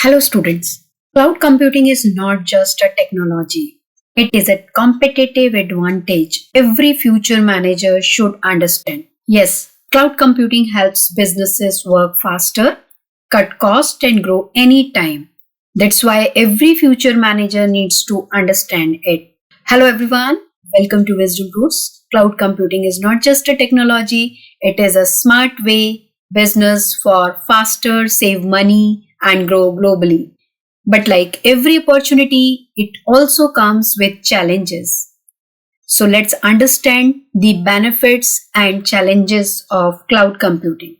Hello students. Cloud computing is not just a technology. It is a competitive advantage every future manager should understand. Yes, cloud computing helps businesses work faster, cut costs and grow anytime. That's why every future manager needs to understand it. Hello everyone. Welcome to Wisdom Roots. Cloud computing is not just a technology. It is a smart way business for faster, save money and grow globally. But like every opportunity, it also comes with challenges. So let's understand the benefits and challenges of cloud computing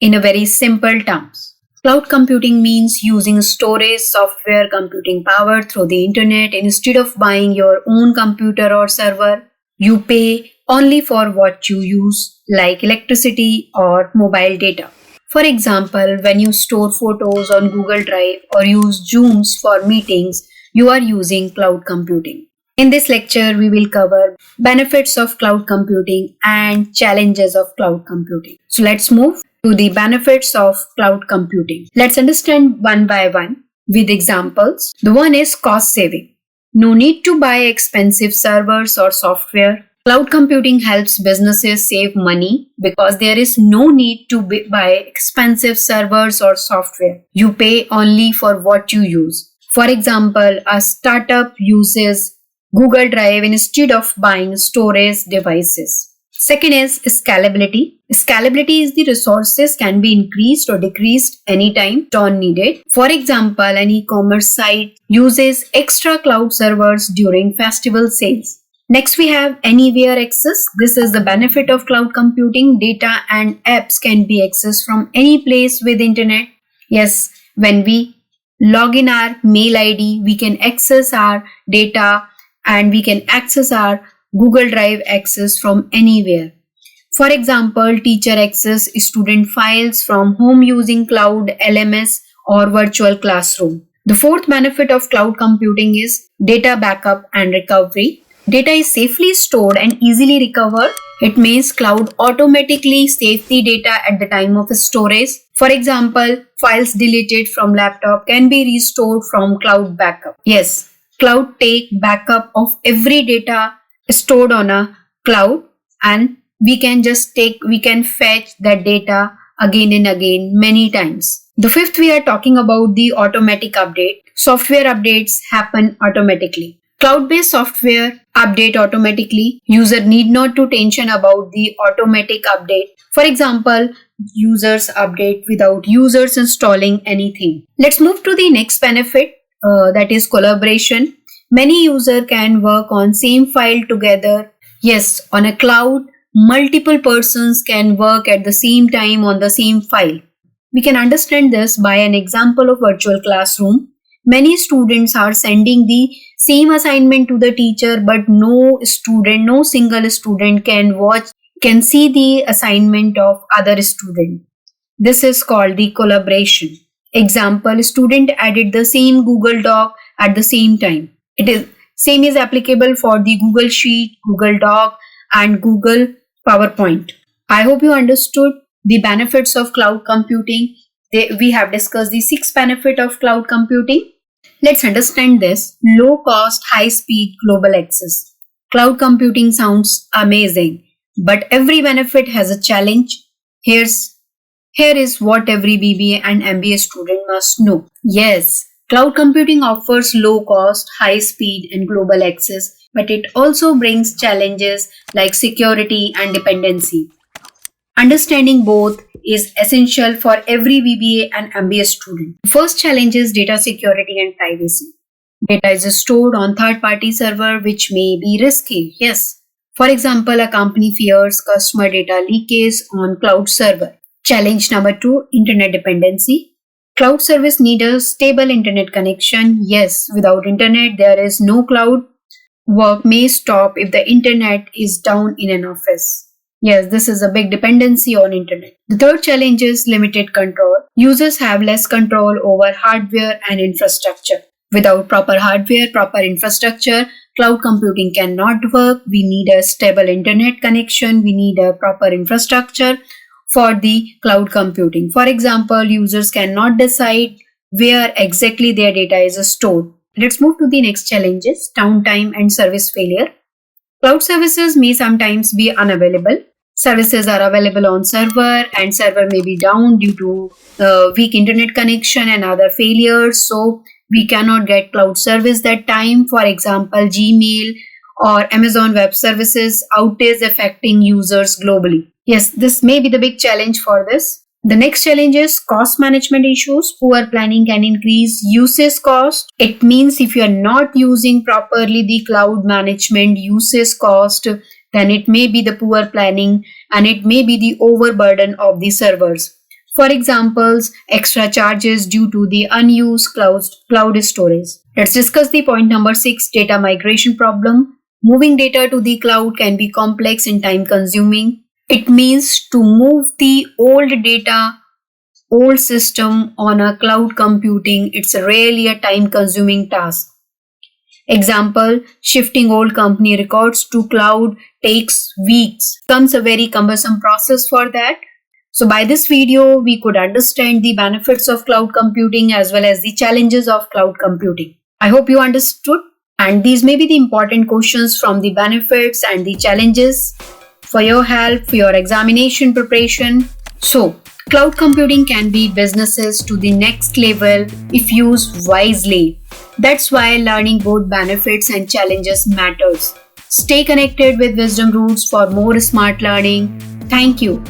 in a very simple terms. Cloud computing means using storage software computing power through the internet instead of buying your own computer or server. You pay only for what you use, like electricity or mobile data. For example, when you store photos on Google Drive or use Zooms for meetings, you are using cloud computing. In this lecture, we will cover benefits of cloud computing and challenges of cloud computing. So let's move to the benefits of cloud computing. Let's understand one by one with examples. The one is cost saving. No need to buy expensive servers or software. Cloud computing helps businesses save money because there is no need to buy expensive servers or software. You pay only for what you use. For example, a startup uses Google Drive instead of buying storage devices. Second is scalability. Scalability is the resources can be increased or decreased anytime on needed. For example, an e-commerce site uses extra cloud servers during festival sales. Next, we have anywhere access. This is the benefit of cloud computing. Data and apps can be accessed from any place with internet. Yes, when we log in our mail ID, we can access our data and we can access our Google Drive access from anywhere. For example, teacher access student files from home using cloud, LMS or virtual classroom. The fourth benefit of cloud computing is data backup and recovery. Data is safely stored and easily recovered. It means cloud automatically saves the data at the time of storage. For example, files deleted from laptop can be restored from cloud backup. Yes, cloud take backup of every data stored on a cloud and we can fetch that data again and again many times. The fifth, we are talking about the automatic update. Software updates happen automatically. Cloud-based software update automatically. User need not to tension about the automatic update. For example, users update without users installing anything. Let's move to the next benefit, that is collaboration. Many users can work on same file together. Yes, on a cloud, multiple persons can work at the same time on the same file. We can understand this by an example of virtual classroom. Many students are sending the same assignment to the teacher, but no single student can see the assignment of other student. This is called the collaboration. Example, student added the same Google Doc at the same time. Same is applicable for the Google Sheet, Google Doc and Google PowerPoint. I hope you understood the benefits of cloud computing. We have discussed the 6 benefits of cloud computing. Let's understand this. Low cost, high speed, global access. Cloud computing sounds amazing, but every benefit has a challenge. Here is what every BBA and MBA student must know. Yes, cloud computing offers low cost, high speed and global access, but it also brings challenges like security and dependency. Understanding both is essential for every BBA and MBA student. First challenge is data security and privacy. Data is stored on third-party server which may be risky. Yes. For example, a company fears customer data leakage on cloud server. Challenge number 2, internet dependency. Cloud service need a stable internet connection. Yes, without internet there is no cloud. Work may stop if the internet is down in an office. Yes, this is a big dependency on internet. The third challenge is limited control. Users have less control over hardware and infrastructure. Without proper hardware, proper infrastructure, cloud computing cannot work. We need a stable internet connection. We need a proper infrastructure for the cloud computing. For example, users cannot decide where exactly their data is stored. Let's move to the next challenges, downtime and service failure. Cloud services may sometimes be unavailable. Services are available on server and server may be down due to weak internet connection and other failures. So we cannot get cloud service that time. For example, Gmail or Amazon Web Services outage affecting users globally. Yes, this may be the big challenge for this. The next challenge is cost management issues. Poor planning can increase usage cost. It means if you are not using properly the cloud management usage cost, then it may be the poor planning and it may be the overburden of the servers. For examples, extra charges due to the unused cloud storage. Let's discuss the point number 6, data migration problem. Moving data to the cloud can be complex and time consuming. It means to move the old data, old system on a cloud computing, it's really a time consuming task. Example, shifting old company records to cloud takes weeks. Becomes a very cumbersome process for that. So by this video, we could understand the benefits of cloud computing as well as the challenges of cloud computing. I hope you understood, and these may be the important questions from the benefits and the challenges for your help, for your examination preparation. So, cloud computing can be businesses to the next level if used wisely. That's why learning both benefits and challenges matters. Stay connected with Wisdom Roots for more smart learning. Thank you.